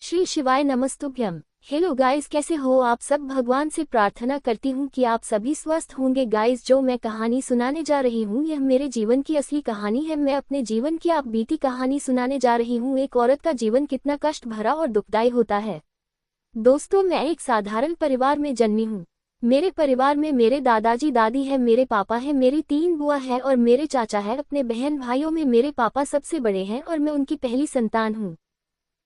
श्री शिवाय नमस्तुभ्यम। Hello guys, कैसे हो आप सब। भगवान से प्रार्थना करती हूँ कि आप सभी स्वस्थ होंगे। गाइस, जो मैं कहानी सुनाने जा रही हूँ यह मेरे जीवन की असली कहानी है। मैं अपने जीवन की आप बीती कहानी सुनाने जा रही हूँ। एक औरत का जीवन कितना कष्ट भरा और दुखदायी होता है। दोस्तों, मैं एक साधारण परिवार में जन्मी हूँ। मेरे परिवार में मेरे दादाजी दादी है, मेरे पापा है, मेरी 3 बुआ है और मेरे चाचा है। अपने बहन भाइयों में मेरे पापा सबसे बड़े हैं और मैं उनकी पहली संतान हूँ।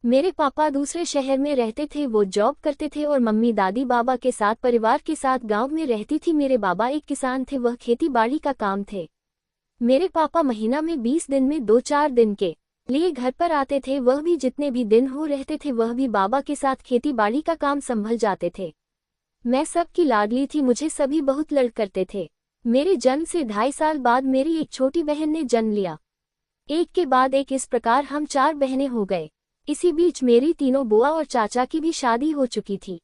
मेरे पापा दूसरे शहर में रहते थे, वो जॉब करते थे और मम्मी दादी बाबा के साथ परिवार के साथ गांव में रहती थी। मेरे बाबा एक किसान थे, वह खेती बाड़ी का काम थे। मेरे पापा महीना में 20 दिन में 2-4 दिन के लिए घर पर आते थे, वह भी जितने भी दिन हो रहते थे वह भी बाबा के साथ खेती बाड़ी का काम संभल जाते थे। मैं सबकी लाडली थी, मुझे सभी बहुत लड़ करते थे। मेरे जन्म से 2.5 साल बाद मेरी एक छोटी बहन ने जन्म लिया। एक के बाद एक इस प्रकार हम 4 बहनें हो गए। इसी बीच मेरी तीनों बुआ और चाचा की भी शादी हो चुकी थी।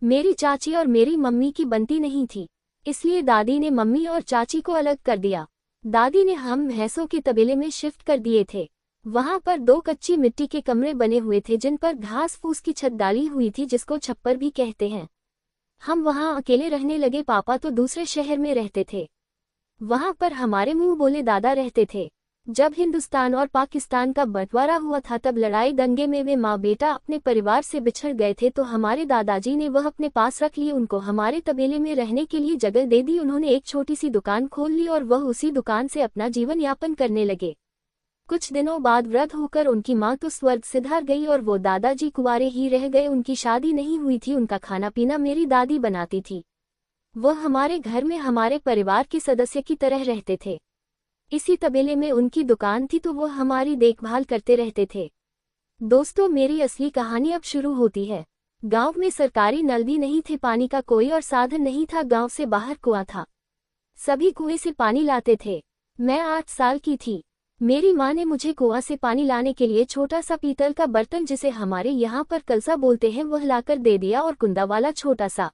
मेरी चाची और मेरी मम्मी की बनती नहीं थी, इसलिए दादी ने मम्मी और चाची को अलग कर दिया। दादी ने हम भैंसों के तबेले में शिफ्ट कर दिए थे। वहां पर 2 कच्ची मिट्टी के कमरे बने हुए थे जिन पर घास फूस की छत डाली हुई थी, जिसको छप्पर भी कहते हैं। हम वहां अकेले रहने लगे। पापा तो दूसरे शहर में रहते थे, वहां पर हमारे मुंह बोले दादा रहते थे। जब हिंदुस्तान और पाकिस्तान का बंटवारा हुआ था तब लड़ाई दंगे में वे माँ बेटा अपने परिवार से बिछड़ गए थे, तो हमारे दादाजी ने वह अपने पास रख लिए। उनको हमारे तबेले में रहने के लिए जगह दे दी। उन्होंने एक छोटी सी दुकान खोल ली और वह उसी दुकान से अपना जीवन यापन करने लगे। कुछ दिनों बाद वृद्ध होकर उनकी माँ तो स्वर्ग सिधार गई और वो दादाजी कुंवारे ही रह गए। उनकी शादी नहीं हुई थी। उनका खाना पीना मेरी दादी बनाती थी। वह हमारे घर में हमारे परिवार के सदस्य की तरह रहते थे। इसी तबेले में उनकी दुकान थी, तो वो हमारी देखभाल करते रहते थे। दोस्तों, मेरी असली कहानी अब शुरू होती है। गांव में सरकारी नल भी नहीं थे, पानी का कोई और साधन नहीं था। गांव से बाहर कुआं था, सभी कुएं से पानी लाते थे। मैं 8 साल की थी। मेरी माँ ने मुझे कुआं से पानी लाने के लिए छोटा सा पीतल का बर्तन, जिसे हमारे यहाँ पर कलसा बोलते हैं, वह लाकर दे दिया और कुंदा वाला छोटा सा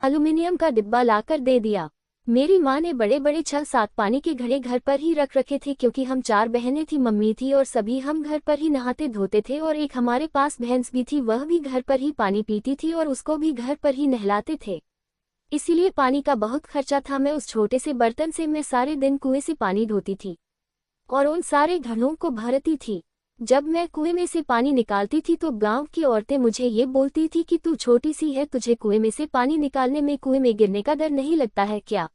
एल्यूमिनियम का डिब्बा लाकर दे दिया। मेरी माँ ने बड़े बड़े 6-7 पानी के घड़े घर पर ही रख रखे थे, क्योंकि हम 4 बहनें थी, मम्मी थी और सभी हम घर पर ही नहाते धोते थे। और एक हमारे पास भैंस भी थी, वह भी घर पर ही पानी पीती थी और उसको भी घर पर ही नहलाते थे। इसीलिए पानी का बहुत खर्चा था। मैं उस छोटे से बर्तन से मैं सारे दिन कुएं से पानी ढोती थी और उन सारे घड़ों को भरती थी। जब मैं कुएं में से पानी निकालती थी तो गांव की औरतें मुझे ये बोलती थी कि तू छोटी सी है, तुझे कुएं में से पानी निकालने में कुएं में गिरने का डर नहीं लगता है क्या।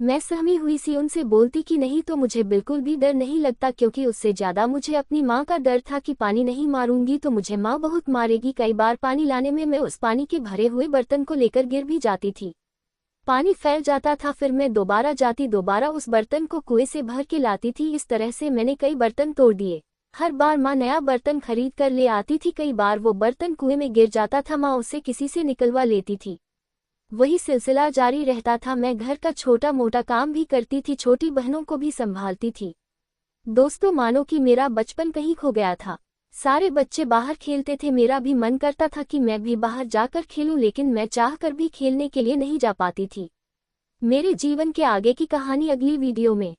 मैं सहमी हुई सी उनसे बोलती कि नहीं, तो मुझे बिल्कुल भी डर नहीं लगता, क्योंकि उससे ज्यादा मुझे अपनी माँ का डर था कि पानी नहीं मारूंगी तो मुझे माँ बहुत मारेगी। कई बार पानी लाने में मैं उस पानी के भरे हुए बर्तन को लेकर गिर भी जाती थी। पानी फैल जाता था, फिर मैं दोबारा जाती, दोबारा उस बर्तन को कुएं से भर के लाती थी। इस तरह से मैंने कई बर्तन तोड़ दिए। हर बार माँ नया बर्तन खरीद कर ले आती थी। कई बार वो बर्तन कुएं में गिर जाता था, माँ उसे किसी से निकलवा लेती थी। वही सिलसिला जारी रहता था। मैं घर का छोटा मोटा काम भी करती थी, छोटी बहनों को भी संभालती थी। दोस्तों, मानो कि मेरा बचपन कहीं खो गया था। सारे बच्चे बाहर खेलते थे, मेरा भी मन करता था कि मैं भी बाहर जाकर खेलूं, लेकिन मैं चाहकर भी खेलने के लिए नहीं जा पाती थी। मेरे जीवन के आगे की कहानी अगली वीडियो में।